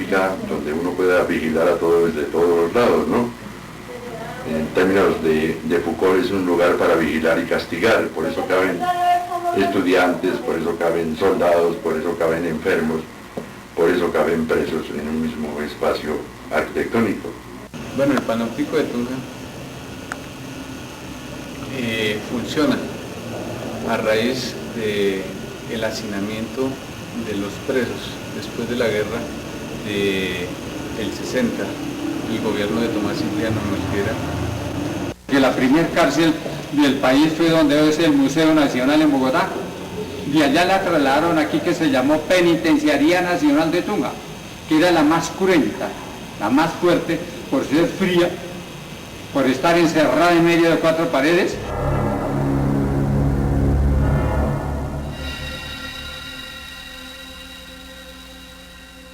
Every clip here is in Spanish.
pacífica, donde uno pueda vigilar a todos desde todos los lados, ¿no? En términos de Foucault es un lugar para vigilar y castigar, por eso caben estudiantes, por eso caben soldados, por eso caben enfermos, por eso caben presos en un mismo espacio arquitectónico. Bueno, el Panóptico de Tunja funciona a raíz del hacinamiento de los presos después de la guerra del 60, el gobierno de Tomás Cipriano Mosquera. Que la primera cárcel del país fue donde es el Museo Nacional en Bogotá, y allá la trasladaron aquí, que se llamó Penitenciaría Nacional de Tunja, que era la más cruenta, la más fuerte, por ser fría, por estar encerrada en medio de 4 paredes.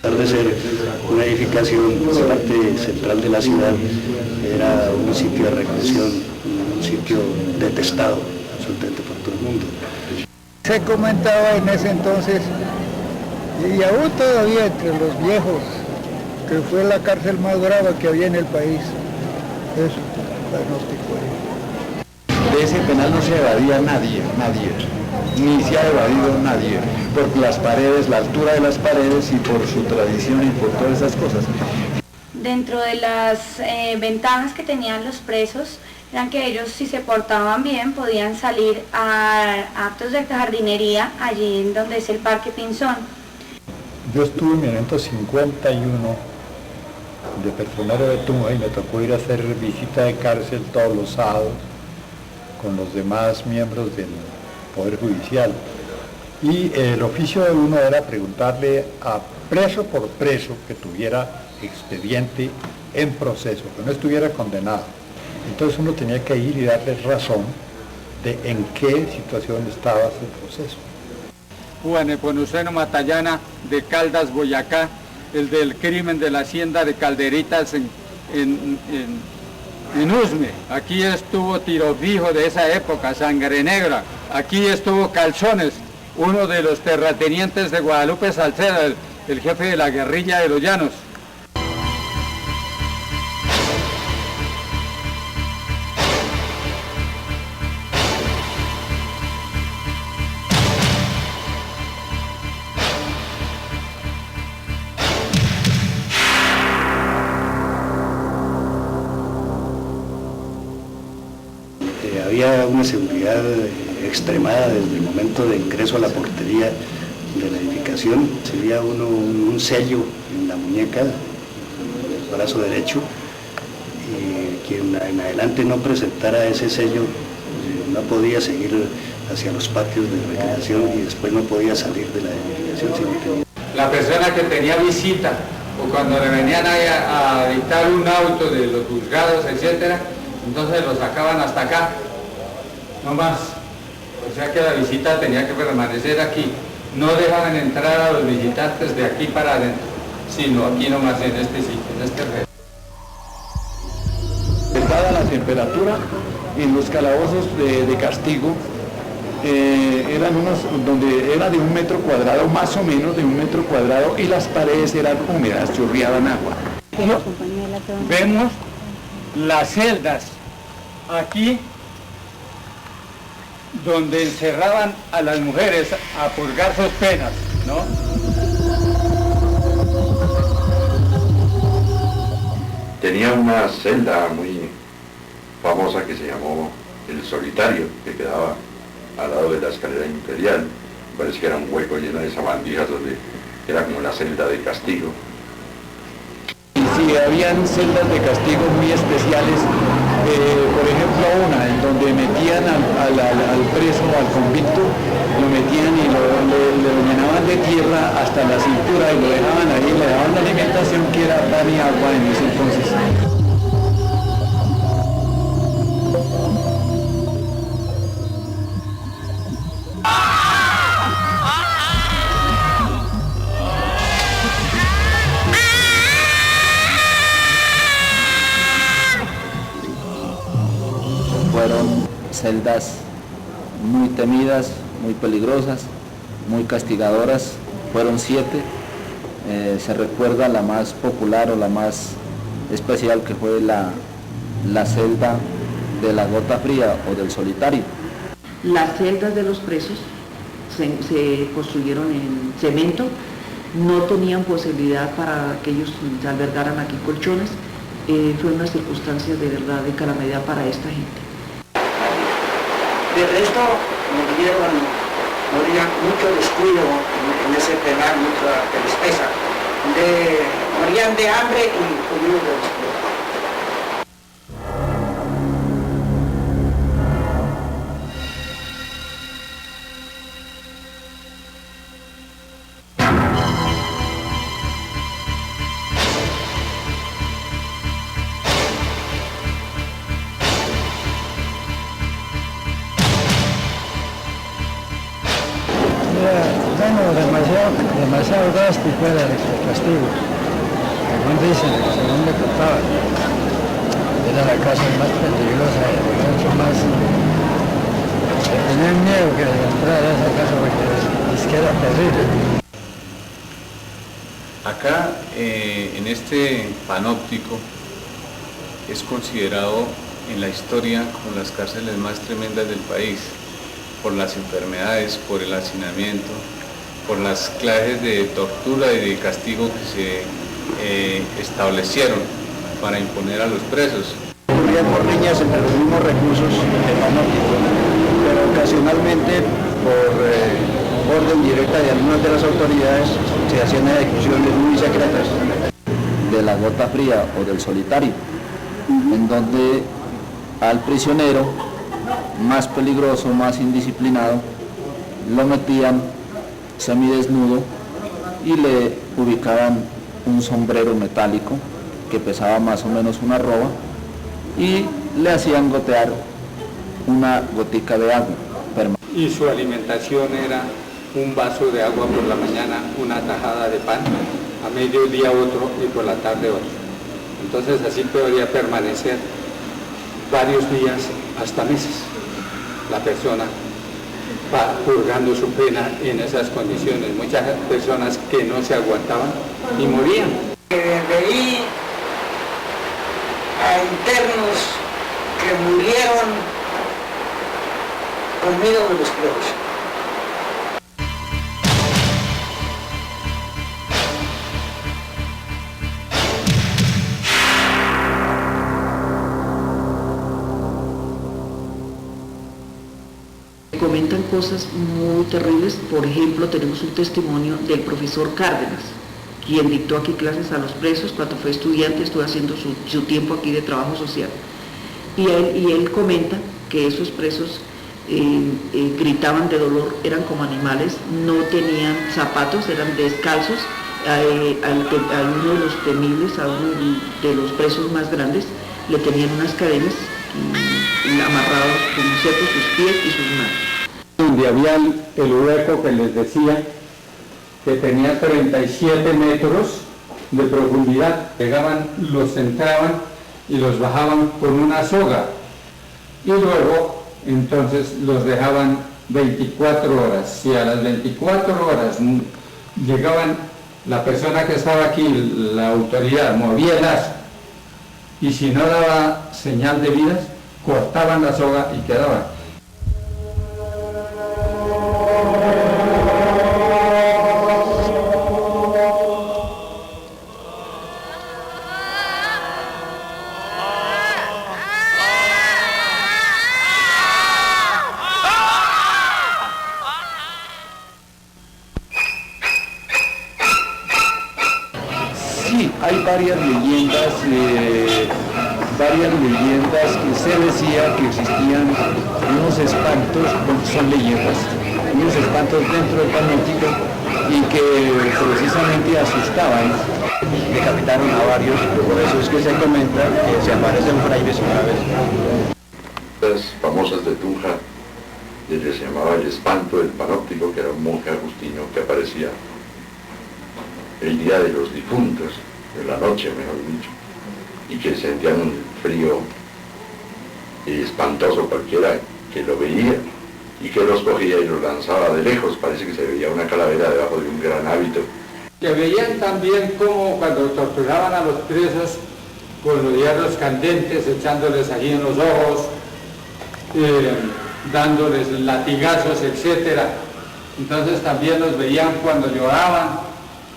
De ser una edificación por la parte central de la ciudad, era un sitio de recreación, un sitio detestado absolutamente por todo el mundo. Se comentaba en ese entonces, y aún todavía entre los viejos, que fue la cárcel más brava que había en el país. Eso, Panóptico. De ese penal no se evadía nadie, ni se ha evadido nadie, por las paredes, la altura de las paredes y por su tradición y por todas esas cosas. Dentro de las ventajas que tenían los presos eran que ellos, si se portaban bien, podían salir a actos de jardinería allí en donde es el Parque Pinzón. Yo estuve en 1951 de personero de Tunja y me tocó ir a hacer visita de cárcel todos los sábados con los demás miembros del Poder Judicial. Y el oficio de uno era preguntarle a preso por preso que tuviera expediente en proceso, que no estuviera condenado. Entonces uno tenía que ir y darle razón de en qué situación estaba su proceso. Juan Eponuceno Matallana de Caldas, Boyacá, el del crimen de la hacienda de Calderitas en Usme. Aquí estuvo Tiro Fijo de esa época, Sangre Negra. Aquí estuvo Calzones, uno de los terratenientes de Guadalupe Salcedo, el jefe de la guerrilla de los Llanos. Había una seguridad extremada desde el momento de ingreso a la portería de la edificación. Se veía uno un sello en la muñeca, en el brazo derecho, y quien en adelante no presentara ese sello no podía seguir hacia los patios de recreación y después no podía salir de la edificación si no tenía. La persona que tenía visita o cuando le venían a dictar un auto de los juzgados, etcétera, entonces lo sacaban hasta acá, no más. O sea que la visita tenía que permanecer aquí. No dejaban entrar a los visitantes de aquí para adentro, sino aquí nomás en este sitio, en este red. Dada la temperatura, en los calabozos de castigo, eran unos donde era de 1 metro cuadrado, más o menos de 1 metro cuadrado, y las paredes eran húmedas, chorreaban agua. Vemos las celdas aquí donde encerraban a las mujeres a purgar sus penas, ¿no? Tenía una celda muy famosa que se llamó El Solitario, que quedaba al lado de la escalera imperial. Parece que era un hueco lleno de sabandijas donde era como la celda de castigo. Sí, habían celdas de castigo muy especiales, por ejemplo una en donde metían al preso, al convicto, lo metían y lo llenaban de tierra hasta la cintura y lo dejaban ahí, le daban la alimentación que era pan y agua en ese entonces. Fueron celdas muy temidas, muy peligrosas, muy castigadoras. Fueron 7 se recuerda la más popular o la más especial, que fue la celda de la gota fría o del solitario. Las celdas de los presos se construyeron en cemento, no tenían posibilidad para que ellos se albergaran aquí colchones. Fue una circunstancia de verdad de calamidad para esta gente. De resto, morían mucho descuido en ese penal, mucha tristeza. Morían de hambre y murió de descuido. Demasiado drástico era el castigo. Según dicen, según me contaban, era la casa más peligrosa, mucho más. Tenían miedo que entrar a esa casa porque es que era terrible. Acá, en este panóptico, es considerado en la historia como las cárceles más tremendas del país, por las enfermedades, por el hacinamiento, por las clases de tortura y de castigo que se establecieron para imponer a los presos. Ocurrían por riñas entre los mismos reclusos del panóptico, pero ocasionalmente por orden directa de algunas de las autoridades se hacían ejecuciones muy secretas. De la gota fría o del solitario, en donde al prisionero más peligroso, más indisciplinado, lo metían semidesnudo y le ubicaban un sombrero metálico que pesaba más o menos una arroba y le hacían gotear una gotica de agua. Y su alimentación era un vaso de agua por la mañana, una tajada de pan, a mediodía otro y por la tarde otro. Entonces así podría permanecer varios días hasta meses la persona purgando su pena en esas condiciones. Muchas personas que no se aguantaban y morían. Veí a internos que murieron conmigo de los presos. Comentan cosas muy terribles. Por ejemplo, tenemos un testimonio del profesor Cárdenas, quien dictó aquí clases a los presos cuando fue estudiante, estuvo haciendo su tiempo aquí de trabajo social. Y él comenta que esos presos gritaban de dolor, eran como animales, no tenían zapatos, eran descalzos. A uno de los temibles, a uno de los presos más grandes, le tenían unas cadenas amarrados como ciertos sus pies y sus manos. Donde había el hueco que les decía que tenía 37 metros de profundidad, los entraban y los bajaban con una soga y luego entonces los dejaban 24 horas. Si a las 24 horas llegaban, la persona que estaba aquí, la autoridad, movía el asa y si no daba señal de vida, cortaban la soga y quedaban. Sí, hay varias leyendas que se decía que existían unos espantos, son leyendas, unos espantos dentro del panóptico y que precisamente asustaban. Decapitaron a varios, por eso es que se comenta que se aparecen frailes una vez. Las famosas de Tunja, se llamaba el espanto del panóptico, que era un monje agustino que aparecía el día de los difuntos, de la noche mejor dicho, y que sentían un frío espantoso cualquiera que lo veía y que los cogía y los lanzaba de lejos. Parece que se veía una calavera debajo de un gran hábito. Que veían también cómo cuando torturaban a los presos con los hierros candentes, echándoles allí en los ojos, dándoles latigazos, etc. Entonces también los veían cuando lloraban,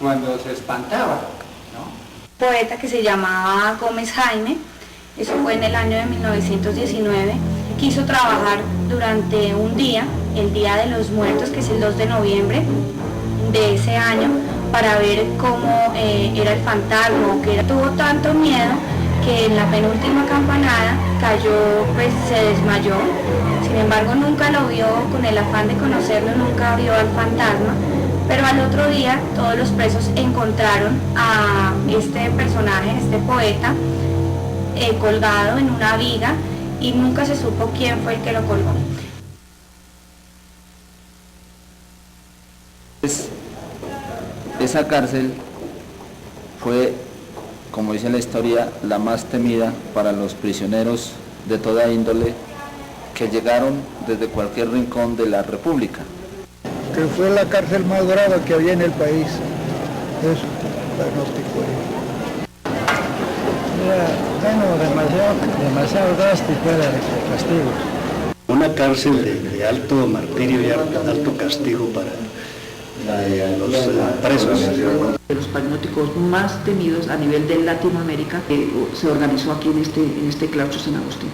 cuando se espantaban, ¿no? Poeta que se llamaba Gómez Jaime, eso fue en el año de 1919, quiso trabajar durante un día, el Día de los Muertos, que es el 2 de noviembre de ese año, para ver cómo era el fantasma, que tuvo tanto miedo que en la penúltima campanada cayó, pues se desmayó. Sin embargo, nunca lo vio, con el afán de conocerlo, nunca vio al fantasma, pero al otro día todos los presos encontraron a este personaje, este poeta, colgado en una viga, y nunca se supo quién fue el que lo colgó. Esa cárcel fue, como dice la historia, la más temida para los prisioneros de toda índole que llegaron desde cualquier rincón de la República. Que fue la cárcel más grave que había en el país. Eso diagnóstico. Era demasiado drástico era el castigo. Una cárcel de alto martirio y alto castigo para los presos. De los panópticos más temidos a nivel de Latinoamérica, se organizó aquí en este claustro San Agustín.